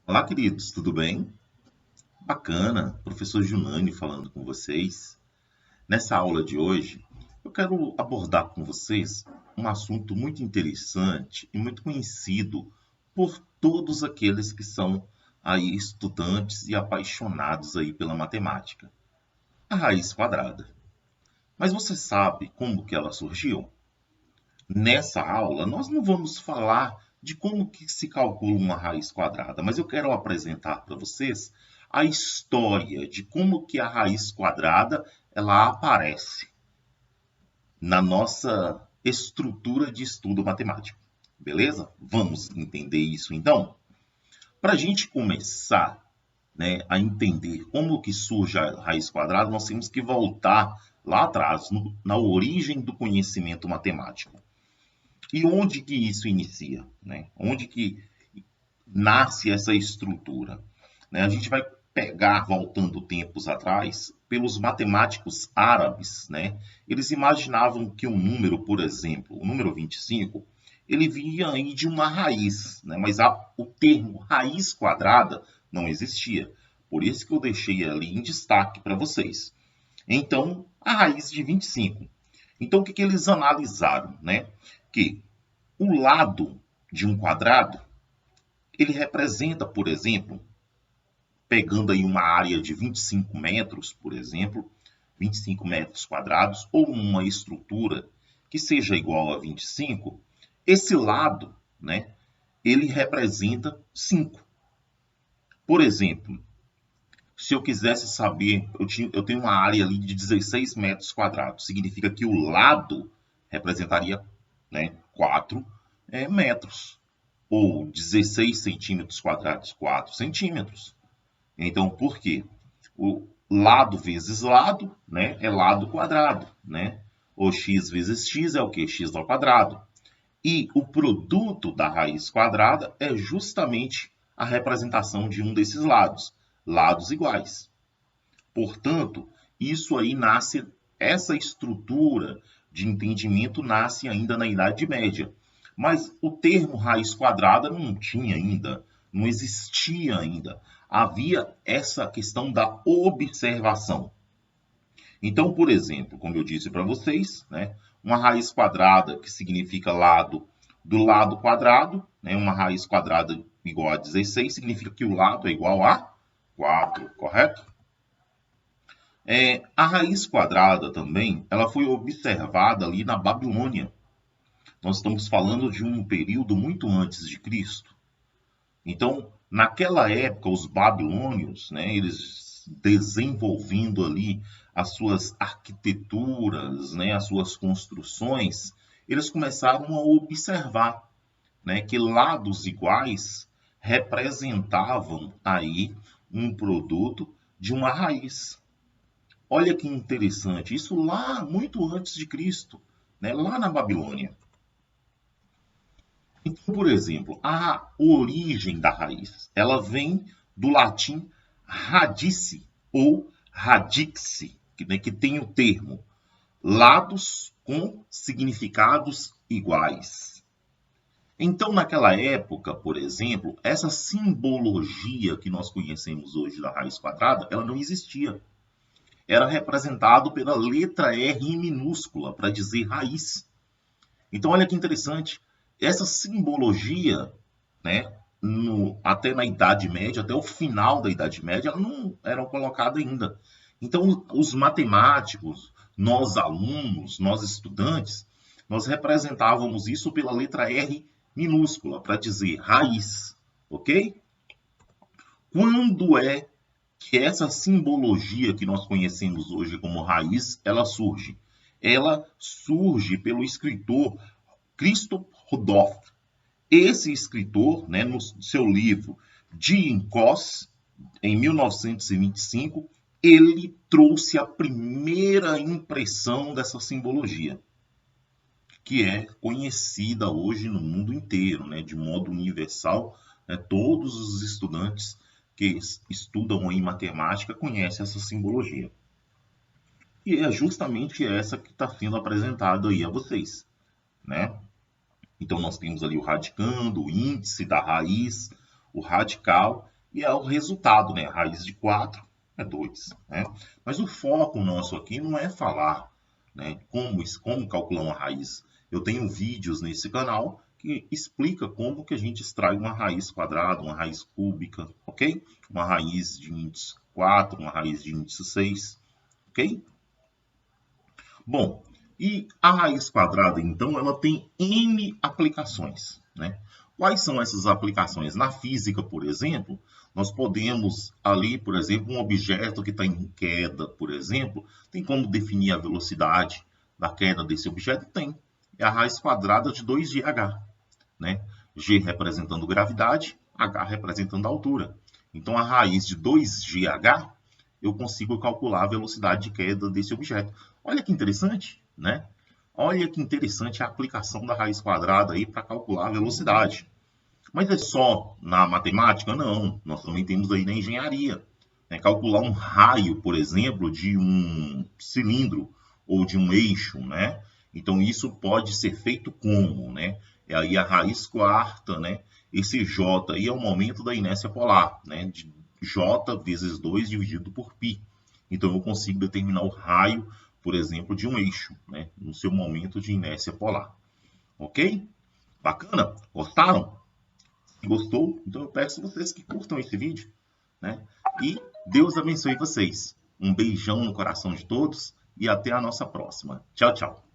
Olá, queridos, tudo bem? Bacana, professor Junani falando com vocês. Nessa aula de hoje, eu quero abordar com vocês um assunto muito interessante e muito conhecido por todos aqueles que são aí estudantes e apaixonados aí pela matemática, a raiz quadrada. Mas você sabe como que ela surgiu? Nessa aula, nós não vamos falar de como que se calcula uma raiz quadrada, mas eu quero apresentar para vocês a história de como que a raiz quadrada ela aparece na nossa estrutura de estudo matemático. Beleza? Vamos entender isso então? Para a gente começar, né, a entender como que surge a raiz quadrada, nós temos que voltar lá atrás, na origem do conhecimento matemático. E onde que isso inicia? Né? Onde que nasce essa estrutura? Né? A gente vai pegar, voltando tempos atrás, pelos matemáticos árabes. Né? Eles imaginavam que um número, por exemplo, o número 25, ele vinha aí de uma raiz, né? Mas o termo raiz quadrada não existia. Por isso que eu deixei ali em destaque para vocês. Então, a raiz de 25. Então, o que, que eles analisaram? Né? Que o lado de um quadrado, ele representa, por exemplo, pegando aí uma área de 25 metros, por exemplo, 25 metros quadrados, ou uma estrutura que seja igual a 25, esse lado, né, ele representa 5. Por exemplo, se eu quisesse saber, eu tenho uma área ali de 16 metros quadrados, significa que o lado representaria, né, 4 metros. Ou 16 centímetros quadrados, 4 centímetros. Então, por quê? O lado vezes lado, né, é lado quadrado, né? O x vezes x é o quê? X ao quadrado. E o produto da raiz quadrada é justamente a representação de um desses lados, lados iguais. Portanto, isso aí nasce, essa estrutura de entendimento nasce ainda na Idade Média. Mas o termo raiz quadrada não tinha ainda, não existia ainda. Havia essa questão da observação. Então, por exemplo, como eu disse para vocês, né, uma raiz quadrada que significa lado do lado quadrado, né, uma raiz quadrada igual a 16 significa que o lado é igual a 4, correto? A raiz quadrada também, ela foi observada ali na Babilônia. Nós estamos falando de um período muito antes de Cristo. Então, naquela época, os babilônios, né, eles desenvolvendo ali as suas arquiteturas, né, as suas construções, eles começaram a observar, né, que lados iguais representavam aí um produto de uma raiz. Olha que interessante, isso lá muito antes de Cristo, né? Lá na Babilônia. Então, por exemplo, a origem da raiz, ela vem do latim radice ou radixe, né, que tem o termo lados com significados iguais. Então, naquela época, por exemplo, essa simbologia que nós conhecemos hoje da raiz quadrada, ela não existia. Era representado pela letra R minúscula, para dizer raiz. Então, olha que interessante. Essa simbologia, né, até na Idade Média, até o final da Idade Média, ela não era colocada ainda. Então, os matemáticos, nós alunos, nós estudantes, nós representávamos isso pela letra R minúscula, para dizer raiz, ok? Quando é que essa simbologia que nós conhecemos hoje como raiz, ela surge? Ela surge pelo escritor Christoph Rudolph. Esse escritor, né, no seu livro Die Inkos, em 1925, ele trouxe a primeira impressão dessa simbologia, que é conhecida hoje no mundo inteiro, né, de modo universal. Né, todos os estudantes que estudam em matemática conhecem essa simbologia. E é justamente essa que está sendo apresentada aí a vocês, né? Então nós temos ali o radicando, o índice da raiz, o radical e é o resultado, né? A raiz de 4 é 2, né? Mas o foco nosso aqui não é falar, né, como calcular uma raiz. Eu tenho vídeos nesse canal que explica como que a gente extrai uma raiz quadrada, uma raiz cúbica, ok? Uma raiz de índice 4, uma raiz de índice 6, ok? Bom, e a raiz quadrada, então, ela tem N aplicações, né? Quais são essas aplicações? Na física, por exemplo, nós podemos, ali, por exemplo, um objeto que está em queda, por exemplo, tem como definir a velocidade da queda desse objeto? Tem. É a raiz quadrada de 2gh, né? G representando gravidade, h representando a altura. Então, a raiz de 2gh, eu consigo calcular a velocidade de queda desse objeto. Olha que interessante, né? Olha que interessante a aplicação da raiz quadrada aí para calcular a velocidade. Mas é só na matemática? Não. Nós também temos aí na engenharia, né? Calcular um raio, por exemplo, de um cilindro ou de um eixo, né? Então, isso pode ser feito como, né? É aí a raiz quarta, né? Esse J aí é o momento da inércia polar, né? De J vezes 2 dividido por π. Então, eu consigo determinar o raio, por exemplo, de um eixo, né? No seu momento de inércia polar. Ok? Bacana? Gostaram? Gostou? Então eu peço vocês que curtam esse vídeo, né? E Deus abençoe vocês. Um beijão no coração de todos e até a nossa próxima. Tchau, tchau.